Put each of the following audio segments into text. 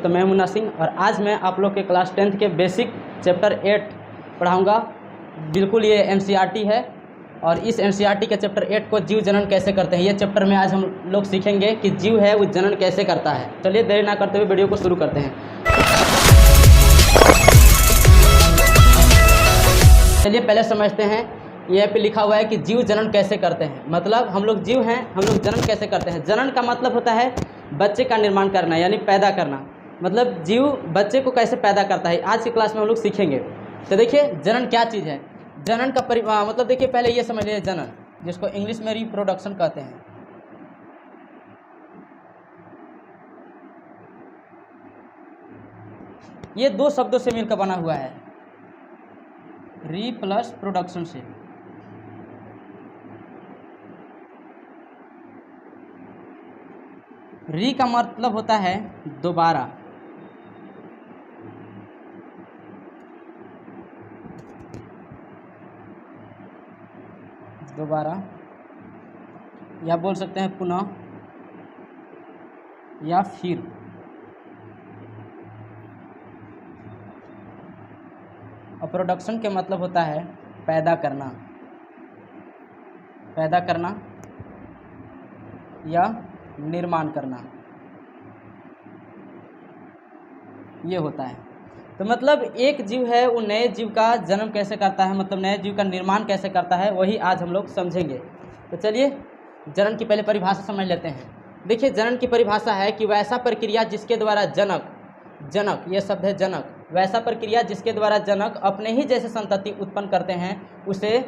दोस्तों, मैं मुन्ना सिंह और आज मैं आप लोग के क्लास 10th के बेसिक चैप्टर 8 पढ़ाऊंगा। बिल्कुल ये एनसीईआरटी है और इस एनसीईआरटी के चैप्टर 8 को जीव जनन कैसे करते हैं, ये चैप्टर में आज हम लोग सीखेंगे कि जीव है वो जनन कैसे करता है। चलिए देरी ना करते हुए वीडियो को शुरू करते हैं। चलिए पहले समझते हैं। ये पे लिखा हुआ है कि जीव जनन कैसे करते हैं, मतलब हम लोग जीव हैं, हम लोग जनन कैसे करते हैं। जनन का मतलब होता है बच्चे का निर्माण करना, यानी पैदा करना। मतलब जीव बच्चे को कैसे पैदा करता है, आज की क्लास में हम लोग सीखेंगे। तो देखिए जनन क्या चीज़ है। जनन का मतलब देखिए पहले ये समझ लीजिए, जनन जिसको इंग्लिश में रिप्रोडक्शन कहते हैं। ये दो शब्दों से मिलकर बना हुआ है, री प्लस प्रोडक्शन से। री का मतलब होता है दोबारा, दोबारा, या बोल सकते हैं पुनः या फिर। और प्रोडक्शन के मतलब होता है पैदा करना, पैदा करना या निर्माण करना, ये होता है। तो मतलब एक जीव है वो नए जीव का जन्म कैसे करता है, मतलब नए जीव का निर्माण कैसे करता है, वही आज हम लोग समझेंगे। तो चलिए जनन की पहले परिभाषा समझ लेते हैं। देखिए जनन की परिभाषा है कि वैसा प्रक्रिया जिसके द्वारा जनक, ये शब्द है जनक, वैसा प्रक्रिया जिसके द्वारा जनक अपने ही जैसे संतति उत्पन्न करते हैं उसे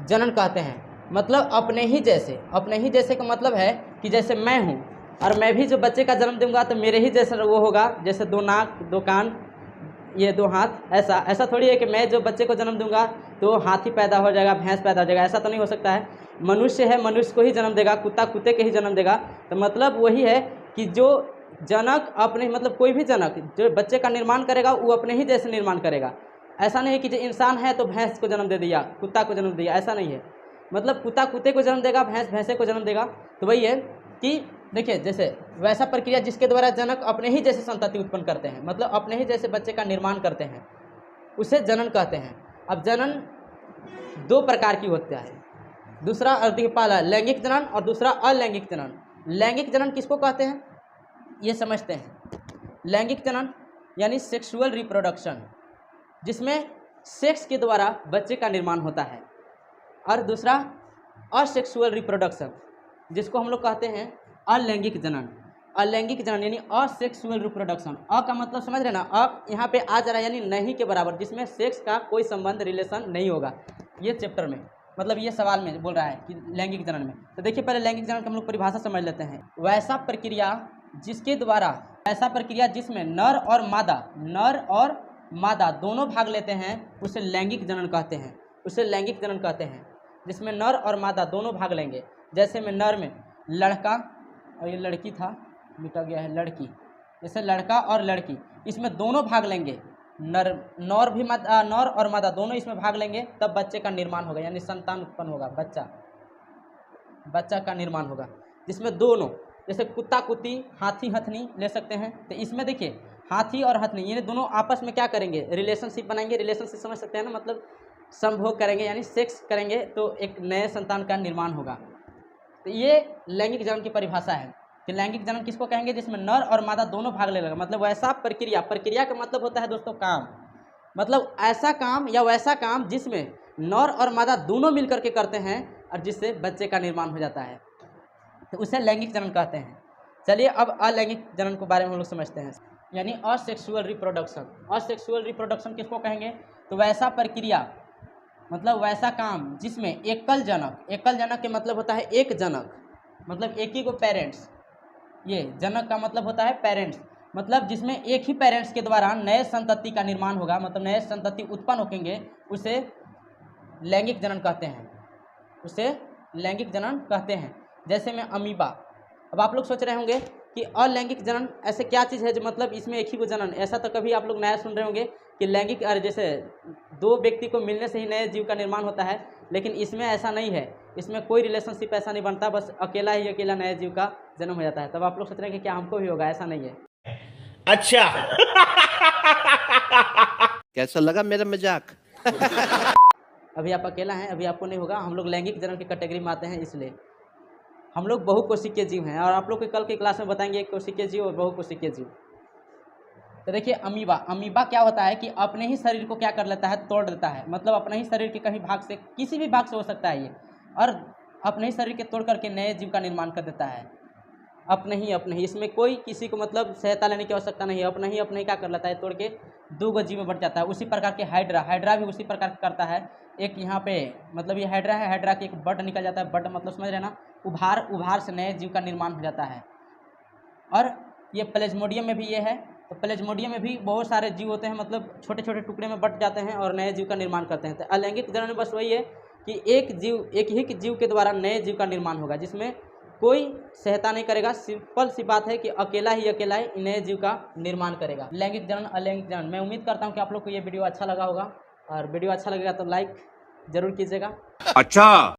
जनन कहते हैं। मतलब अपने ही जैसे का मतलब है कि जैसे मैं हूँ और मैं भी जो बच्चे का जन्म दूंगा तो मेरे ही जैसा वो होगा, जैसे दो नाक, दो कान, ये दो हाथ। ऐसा थोड़ी है कि मैं जो बच्चे को जन्म दूंगा तो हाथी पैदा हो जाएगा, भैंस पैदा हो जाएगा, ऐसा तो नहीं हो सकता है। मनुष्य है, मनुष्य को ही जन्म देगा, कुत्ता कुत्ते के ही जन्म देगा। तो मतलब वही है कि जो जनक अपने, मतलब कोई भी जनक जो बच्चे का निर्माण करेगा वो अपने ही जैसे निर्माण करेगा। ऐसा नहीं है कि जो इंसान है तो भैंस को जन्म दे दिया, कुत्ता को जन्म दिया, ऐसा नहीं है। मतलब कुत्ता कुत्ते को जन्म देगा, भैंस भैंसे को जन्म देगा। तो वही है कि देखिए जैसे वैसा प्रक्रिया जिसके द्वारा जनक अपने ही जैसे संतति उत्पन्न करते हैं, मतलब अपने ही जैसे बच्चे का निर्माण करते हैं, उसे जनन कहते हैं। अब जनन दो प्रकार की होता है। दूसरा पहला लैंगिक जनन और दूसरा अलैंगिक जनन। लैंगिक जनन किसको कहते हैं ये समझते हैं। लैंगिक जनन यानी सेक्सुअल रिप्रोडक्शन, जिसमें सेक्स के द्वारा बच्चे का निर्माण होता है। और दूसरा असेक्सुअल रिप्रोडक्शन, जिसको हम लोग कहते हैं अलैंगिक जनन। अलैंगिक जनन यानी असेक्सुअल रिप्रोडक्शन। अ का मतलब समझ रहे ना, अ यहाँ पे आ जा रहा है यानी नहीं के बराबर, जिसमें सेक्स का कोई संबंध रिलेशन नहीं होगा। ये चैप्टर में, मतलब ये सवाल में बोल रहा है कि लैंगिक जनन में। तो देखिए पहले लैंगिक जनन की हम लोग परिभाषा समझ लेते हैं। वैसा प्रक्रिया जिसके द्वारा, ऐसा प्रक्रिया जिसमें नर और मादा दोनों भाग लेते हैं उसे लैंगिक जनन कहते हैं, उसे लैंगिक जनन कहते हैं। जिसमें नर और मादा दोनों भाग लेंगे, जैसे में नर में लड़का और ये लड़की था, मिटा गया है लड़की, जैसे लड़का और लड़की इसमें दोनों भाग लेंगे। नर और मादा दोनों इसमें भाग लेंगे, तब बच्चे का निर्माण होगा, यानी संतान उत्पन्न होगा, बच्चा का निर्माण होगा। जिसमें दोनों, जैसे कुत्ता कुत्ती, हाथी हथनी ले सकते हैं। तो इसमें देखिए हाथी और हथनी ये दोनों आपस में क्या करेंगे, रिलेशनशिप बनाएंगे। रिलेशनशिप समझ सकते हैं ना, मतलब संभोग करेंगे यानी सेक्स करेंगे, तो एक नए संतान का निर्माण होगा। तो ये लैंगिक जनन की परिभाषा है कि लैंगिक जनन किसको कहेंगे, जिसमें नर और मादा दोनों भाग ले लेगा। मतलब वैसा प्रक्रिया का मतलब होता है दोस्तों काम, मतलब ऐसा काम या वैसा काम जिसमें नर और मादा दोनों मिलकर के करते हैं और जिससे बच्चे का निर्माण हो जाता है, तो उसे लैंगिक जनन कहते हैं। चलिए अब अलैंगिक जनन के बारे में हम लोग समझते हैं, यानी असेक्सुअल रिप्रोडक्शन। असेक्सुअल रिप्रोडक्शन किसको कहेंगे, तो वैसा प्रक्रिया, मतलब वैसा काम जिसमें एकल जनक के मतलब होता है एक जनक, मतलब एक ही को पेरेंट्स। ये जनक का मतलब होता है पेरेंट्स, मतलब जिसमें एक ही पेरेंट्स के द्वारा नए संतति का निर्माण होगा, मतलब नए संतति उत्पन्न होंगे, उसे लैंगिक जनन कहते हैं, उसे लैंगिक जनन कहते हैं। जैसे में अमीबा। अब आप लोग सोच रहे होंगे कि अलैंगिक जनन ऐसे क्या चीज़ है जो मतलब इसमें एक ही को जनन, ऐसा तो कभी आप लोग नया सुन रहे होंगे कि लैंगिक जैसे दो व्यक्ति को मिलने से ही नए जीव का निर्माण होता है, लेकिन इसमें ऐसा नहीं है। इसमें कोई रिलेशनशिप ऐसा नहीं बनता, बस अकेला नए जीव का जन्म हो जाता है। तब आप लोग सोच रहे हैं कि क्या हमको भी होगा, ऐसा नहीं है। अच्छा। कैसा लगा मेरा मजाक? अभी आप अकेला हैं, अभी आपको नहीं होगा। हम लोग लैंगिक जनन की कैटेगरी में आते हैं, इसलिए हम लोग बहुकोशिकीय जीव हैं और आप लोग के कल की क्लास में बताएंगे एक कोशिकीय जीव और बहुकोशिकीय जीव। तो देखिए अमीबा, अमीबा क्या होता है कि अपने ही शरीर को क्या कर लेता है, तोड़ देता है। मतलब अपने ही शरीर के कहीं भाग से, किसी भी भाग से हो सकता है ये, और अपने ही शरीर के तोड़ करके नए जीव का निर्माण कर देता है। अपने ही इसमें कोई किसी को मतलब सहायता लेने की आवश्यकता नहीं है। अपने ही क्या कर लेता है, तोड़ के दो गो जीव में बढ़ जाता है। उसी प्रकार के हाइड्रा भी उसी प्रकार करता है। एक यहाँ पे मतलब ये हाइड्रा है, हाइड्रा के एक बड निकल जाता है। बड मतलब समझ रहे ना, उभार से नए जीव का निर्माण हो जाता है। और ये प्लेज्मोडियम में भी ये है। तो प्लेज्मोडियम में भी बहुत सारे जीव होते हैं, मतलब छोटे छोटे टुकड़े में बट जाते हैं और नए जीव का निर्माण करते हैं। तो अलैंगिक जनन में बस वही है कि एक ही जीव के द्वारा नए जीव का निर्माण होगा, जिसमें कोई सहायता नहीं करेगा। सिंपल सी बात है कि अकेला ही नए जीव का निर्माण करेगा। लैंगिक जनन, अलैंगिक जनन। मैं उम्मीद करता हूँ कि आप लोग को ये वीडियो अच्छा लगा होगा, और वीडियो अच्छा लगेगा तो लाइक ज़रूर कीजिएगा। अच्छा।